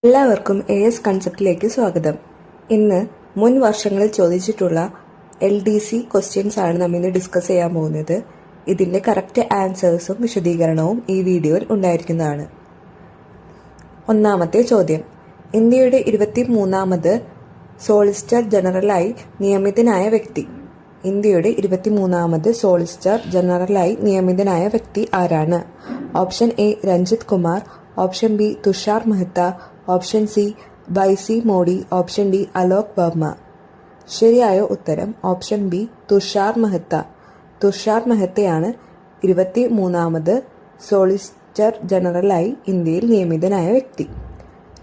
എല്ലാവർക്കും AS കൺസെപ്റ്റിലേക്ക് സ്വാഗതം. ഇന്ന് മുൻ വർഷങ്ങളിൽ ചോദിച്ചിട്ടുള്ള LDC ക്വസ്റ്റ്യൻസ് ആണ് നമ്മൾ ഇന്ന് ഡിസ്കസ് ചെയ്യാൻ പോകുന്നത്. ഇതിന്റെ കറക്റ്റ് ആൻസേഴ്സും വിശദീകരണവും ഈ വീഡിയോയിൽ ഉണ്ടായിരിക്കുന്നതാണ്. ഒന്നാമത്തെ ചോദ്യം, ഇന്ത്യയുടെ 23ാമത് സോളിസിറ്റർ ജനറലായി നിയമിതനായ വ്യക്തി. ഇന്ത്യയുടെ 23ാമത് സോളിസിറ്റർ ജനറലായി നിയമിതനായ വ്യക്തി ആരാണ്? Option A Ranjit Kumar, option B Tushar Mehta, option C YC Modi, option D Alok Varma. ശരിയായ ഉത്തരം ഓപ്ഷൻ ബി തുഷാർ മെഹ്ത്ത. തുഷാർ മെഹ്ത്തയാണ് 23ാമത് സോളിസിറ്റർ ജനറലായി ഇന്ത്യയിൽ നിയമിതനായ വ്യക്തി.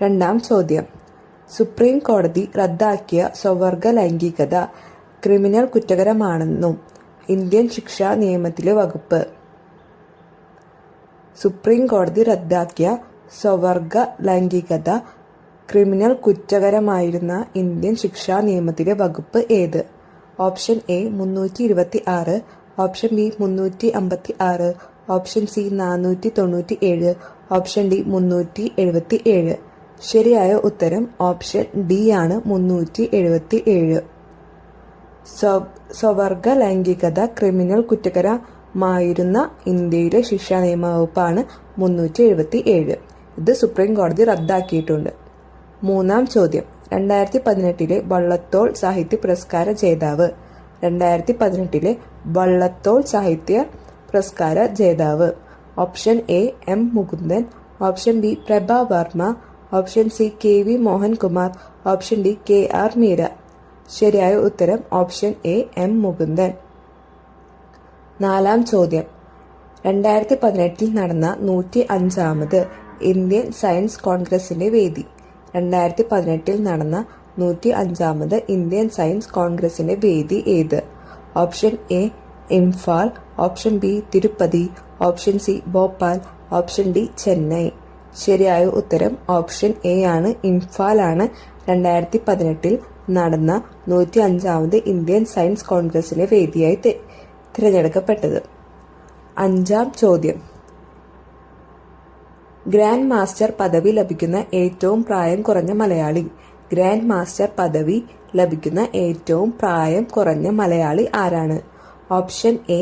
രണ്ടാം ചോദ്യം, സുപ്രീം കോടതി റദ്ദാക്കിയ സ്വവർഗ ലൈംഗികത ക്രിമിനൽ കുറ്റകരമാണെന്നും ഇന്ത്യൻ ശിക്ഷാ നിയമത്തിലെ വകുപ്പ്. സുപ്രീം കോടതി റദ്ദാക്കിയ സ്വവർഗ ലൈംഗികത ക്രിമിനൽ കുറ്റകരമായിരുന്ന ഇന്ത്യൻ ശിക്ഷാ നിയമത്തിലെ വകുപ്പ് ഏത്? Option A 326, option B 356, option C 497, option D 377. ശരിയായ ഉത്തരം ഓപ്ഷൻ ഡി ആണ് 377. സ്വവർഗ ലൈംഗികത ക്രിമിനൽ കുറ്റകരമായിരുന്ന ഇന്ത്യയിലെ ശിക്ഷാ നിയമ വകുപ്പാണ് 377. ഇത് സുപ്രീം കോടതി റദ്ദാക്കിയിട്ടുണ്ട്. മൂന്നാം ചോദ്യം, 2018 വള്ളത്തോൾ സാഹിത്യ പുരസ്കാര ജേതാവ്. 2018 വള്ളത്തോൾ സാഹിത്യ പുരസ്കാര ജേതാവ്. Option A M Mukundan, option B Prabha Varma, option C KV Mohankumar, option D KR Meera. ശരിയായ ഉത്തരം ഓപ്ഷൻ എ എം മുകുന്ദൻ. നാലാം ചോദ്യം, 2018 നടന്ന 105ാമത് ഇന്ത്യൻ സയൻസ് കോൺഗ്രസിന്റെ വേദി. 2018 നടന്ന 105ാമത് ഇന്ത്യൻ സയൻസ് കോൺഗ്രസിന്റെ വേദി ഏത്? Option A Imphal, option B Tirupati, option C Bhopal, option D Chennai. ശരിയായ ഉത്തരം ഓപ്ഷൻ എ ആണ്, ഇംഫാൽ ആണ് 2018 നടന്ന 105ാമത് ഇന്ത്യൻ സയൻസ് കോൺഗ്രസിന്റെ വേദിയായി തിരഞ്ഞെടുക്കപ്പെട്ടത്. അഞ്ചാം ചോദ്യം, ഗ്രാൻഡ് മാസ്റ്റർ പദവി ലഭിക്കുന്ന ഏറ്റവും പ്രായം കുറഞ്ഞ മലയാളി. ഗ്രാൻഡ് മാസ്റ്റർ പദവി ലഭിക്കുന്ന ഏറ്റവും പ്രായം കുറഞ്ഞ മലയാളി ആരാണ്? Option A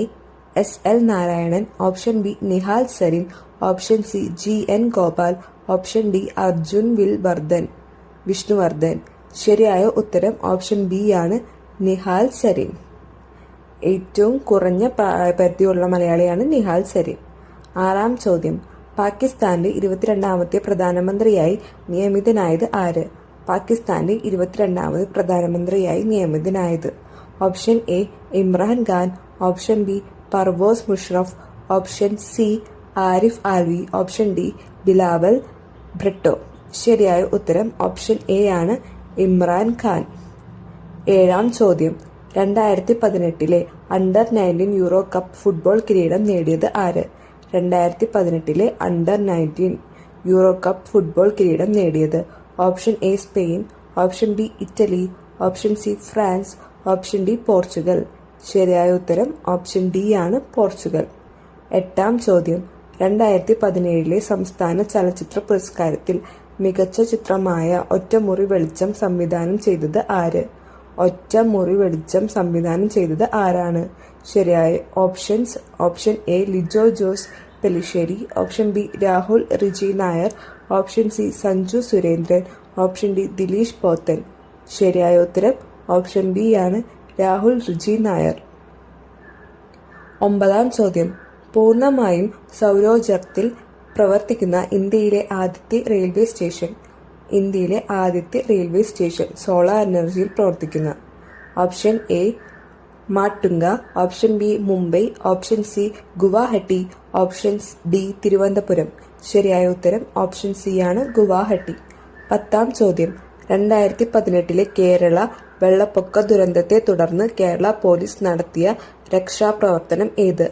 SL Narayanan, option B Nihal Zareen, option C GN Gopal, option D Arjun Vishnuvardhan. ശരിയായ ഉത്തരം ഓപ്ഷൻ ബി ആണ്, നിഹാൽ സരീൻ. ഏറ്റവും കുറഞ്ഞ പ്രായപരിധിയുള്ള മലയാളിയാണ് നിഹാൽ സരീൻ. ആറാം ചോദ്യം, പാകിസ്ഥാന്റെ 22ാമത്തെ പ്രധാനമന്ത്രിയായി നിയമിതനായത് ആര്? പാകിസ്ഥാന്റെ 22ാമത് പ്രധാനമന്ത്രിയായി നിയമിതനായത്. Option A Imran Khan, option B Pervez Musharraf, option C Arif Alvi, option D Bilawal Bhutto. ശരിയായ ഉത്തരം ഓപ്ഷൻ എ ആണ്, ഇമ്രാൻ ഖാൻ. ഏഴാം ചോദ്യം, 2018 അണ്ടർ 19 യൂറോ കപ്പ് ഫുട്ബോൾ കിരീടം നേടിയത് ആര്? 2018 അണ്ടർ 19 യൂറോ കപ്പ് ഫുട്ബോൾ കിരീടം നേടിയത്. Option A Spain, option B Italy, option C France, option D Portugal. ശരിയായ ഉത്തരം ഓപ്ഷൻ ഡി ആണ്, പോർച്ചുഗൽ. എട്ടാം ചോദ്യം, 2017 സംസ്ഥാന ചലച്ചിത്ര പുരസ്കാരത്തിൽ മികച്ച ചിത്രമായ ഒറ്റമുറി വെളിച്ചം സംവിധാനം ചെയ്തത് ആര്? ഒറ്റമുറി വെളിച്ചം സംവിധാനം ചെയ്തത് ആരാണ്? ശരിയായ options: option A Lijo Jose Pellissery, option B Rahul Riji Nair, option C Sanju Surendran, option D Dileesh Pothan. ശരിയായ ഉത്തരം ഓപ്ഷൻ ബി ആണ്, രാഹുൽ റിജി നായർ. ഒമ്പതാം ചോദ്യം, പൂർണ്ണമായും സൗരോർജ്ജത്തിൽ പ്രവർത്തിക്കുന്ന ഇന്ത്യയിലെ ആദ്യത്തെ റെയിൽവേ സ്റ്റേഷൻ. ഇന്ത്യയിലെ ആദ്യത്തെ റെയിൽവേ സ്റ്റേഷൻ സോളാർ എനർജിയിൽ പ്രവർത്തിക്കുന്ന. Option A Matunga, option B Mumbai, option C Guwahati, option D Thiruvananthapuram. ശരിയായ ഉത്തരം ഓപ്ഷൻ സി ആണ്, ഗുവാഹട്ടി. പത്താം ചോദ്യം, 2018 കേരള വെള്ളപ്പൊക്ക ദുരന്തത്തെ തുടർന്ന് കേരള പോലീസ് നടത്തിയ രക്ഷാപ്രവർത്തനം ഏത്?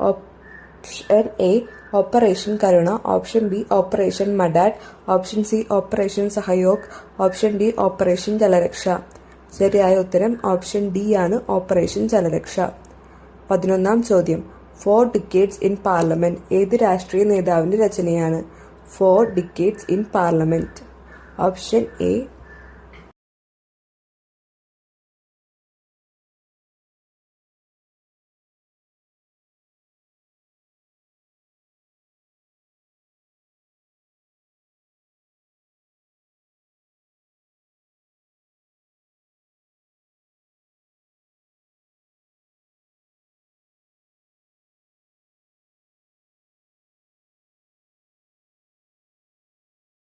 Option A operation Karuna, option B operation Madad, option C operation Sahayog, option D operation Jalaraksha. ശരിയായ ഉത്തരം ഓപ്ഷൻ ഡി ആണ്, ഓപ്പറേഷൻ ജലരക്ഷ. 11ാം ചോദ്യം, 4 Decades in Parliament ഏത് രാഷ്ട്രീയ നേതാവിന്റെ രചനയാണ്? 4 Decades in Parliament. Option A